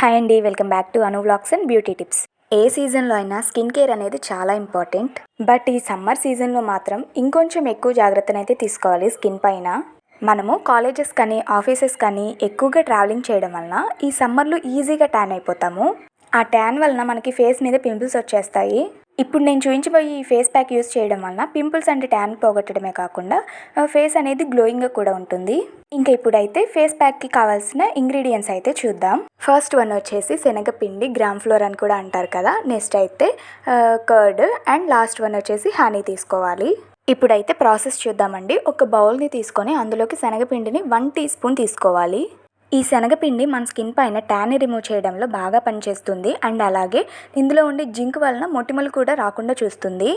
Hi అండి, welcome back to Anu vlogs and beauty tips. ఏ సీజన్లో అయినా స్కిన్ కేర్ అనేది చాలా ఇంపార్టెంట్. బట్ ఈ సమ్మర్ సీజన్లో మాత్రం ఇంకొంచెం ఎక్కువ జాగ్రత్తనైతే తీసుకోవాలి స్కిన్ పైన. మనము కాలేజెస్ కానీ ఆఫీసెస్ కానీ ఎక్కువగా ట్రావెలింగ్ చేయడం వలన ఈ సమ్మర్లో ఈజీగా ట్యాన్ అయిపోతాము. ఆ ట్యాన్ వలన మనకి ఫేస్ మీద పింపుల్స్ వచ్చేస్తాయి. ఇప్పుడు నేను చూపించబోయే ఈ ఫేస్ ప్యాక్ యూస్ చేయడం వలన పింపుల్స్ అంటే ట్యాన్ పోగొట్టడమే కాకుండా ఫేస్ అనేది గ్లోయింగ్గా కూడా ఉంటుంది. ఇంకా ఇప్పుడైతే ఫేస్ ప్యాక్కి కావాల్సిన ఇంగ్రీడియంట్స్ అయితే చూద్దాం. ఫస్ట్ వన్ వచ్చేసి శనగపిండి, గ్రామ్ ఫ్లోర్ అని కూడా అంటారు కదా. నెక్స్ట్ అయితే కర్డ్ అండ్ లాస్ట్ వన్ వచ్చేసి హనీ తీసుకోవాలి. ఇప్పుడైతే ప్రాసెస్ చూద్దామండి. ఒక బౌల్ని తీసుకొని అందులోకి శనగపిండిని 1 టీ స్పూన్ తీసుకోవాలి. ఈ శనగపిండి మన స్కిన్ పైన ట్యాన్ని రిమూవ్ చేయడంలో బాగా పనిచేస్తుంది అండ్ అలాగే ఇందులో ఉండే జింక్ వలన మొటిమలు కూడా రాకుండా చూస్తుంది.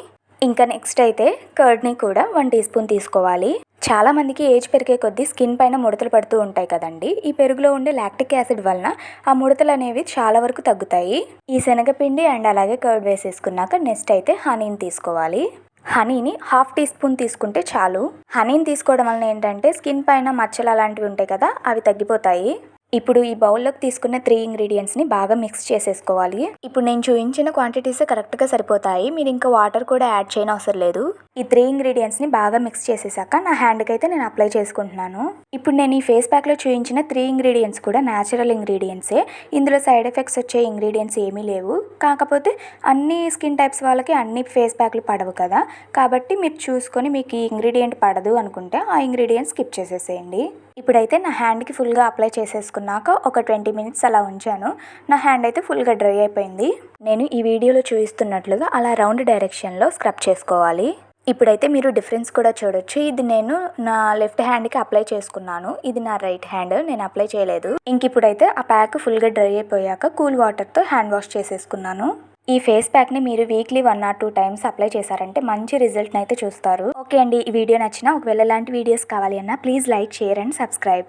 ఇంకా నెక్స్ట్ అయితే కర్డ్ని కూడా 1 టీ స్పూన్ తీసుకోవాలి. చాలా మందికి ఏజ్ పెరిగే కొద్దీ స్కిన్ పైన ముడతలు పడుతూ ఉంటాయి కదండి. ఈ పెరుగులో ఉండే లాక్టిక్ యాసిడ్ వలన ఆ ముడతలు అనేవి చాలా వరకు తగ్గుతాయి. ఈ శనగపిండి అండ్ అలాగే కర్డ్ వేసేసుకున్నాక నెక్స్ట్ అయితే హనీని తీసుకోవాలి. హనీని 1/2 టీ స్పూన్ తీసుకుంటే చాలు. హనీని తీసుకోవడం వలన ఏంటంటే స్కిన్ పైన మచ్చలు అలాంటివి ఉంటాయి కదా, అవి తగ్గిపోతాయి. ఇప్పుడు ఈ బౌల్లోకి తీసుకున్న 3 ఇంగ్రీడియంట్స్ని బాగా మిక్స్ చేసేసుకోవాలి. ఇప్పుడు నేను చూపించిన క్వాంటిటీస్ కరెక్ట్గా సరిపోతాయి. మీరు ఇంకా వాటర్ కూడా యాడ్ చేయని అవసరం లేదు. ఈ 3 ఇంగ్రీడియంట్స్ని బాగా మిక్స్ చేసేసాక నా హ్యాండ్కి అయితే నేను అప్లై చేసుకుంటున్నాను. ఇప్పుడు నేను ఈ ఫేస్ ప్యాక్లో చూపించిన 3 ఇంగ్రీడియంట్స్ కూడా న్యాచురల్ ఇంగ్రీడియంట్సే. ఇందులో సైడ్ ఎఫెక్ట్స్ వచ్చే ఇంగ్రీడియంట్స్ ఏమీ లేవు. కాకపోతే అన్ని స్కిన్ టైప్స్ వాళ్ళకి అన్ని ఫేస్ ప్యాక్లు పడవు కదా, కాబట్టి మీరు చూసుకొని మీకు ఈ ఇంగ్రీడియంట్ పడదు అనుకుంటే ఆ ఇంగ్రీడియంట్స్ స్కిప్ చేసేసేయండి. ఇప్పుడైతే నా హ్యాండ్కి ఫుల్గా అప్లై చేసేసుకున్నాక ఒక 20 మినిట్స్ అలా ఉంచాను. నా హ్యాండ్ అయితే ఫుల్గా డ్రై అయిపోయింది. నేను ఈ వీడియోలో చూపిస్తున్నట్లుగా అలా రౌండ్ డైరెక్షన్లో స్క్రబ్ చేసుకోవాలి. ఇప్పుడైతే మీరు డిఫరెన్స్ కూడా చూడొచ్చు. ఇది నేను నా లెఫ్ట్ హ్యాండ్కి అప్లై చేసుకున్నాను. ఇది నా రైట్ హ్యాండ్, నేను అప్లై చేయలేదు. ఇంక ఇప్పుడైతే ఆ ప్యాక్ ఫుల్గా డ్రై అయిపోయాక కూల్ వాటర్తో హ్యాండ్ వాష్ చేసేసుకున్నాను. ఈ ఫేస్ ప్యాక్ని మీరు వీక్లీ 1 or 2 టైమ్స్ అప్లై చేశారంటే మంచి రిజల్ట్ని అయితే చూస్తారు. ఓకే అండి, ఈ వీడియో నచ్చినా ఒకవేళ ఇలాంటి వీడియోస్ కావాలి అన్నా please like, share and subscribe.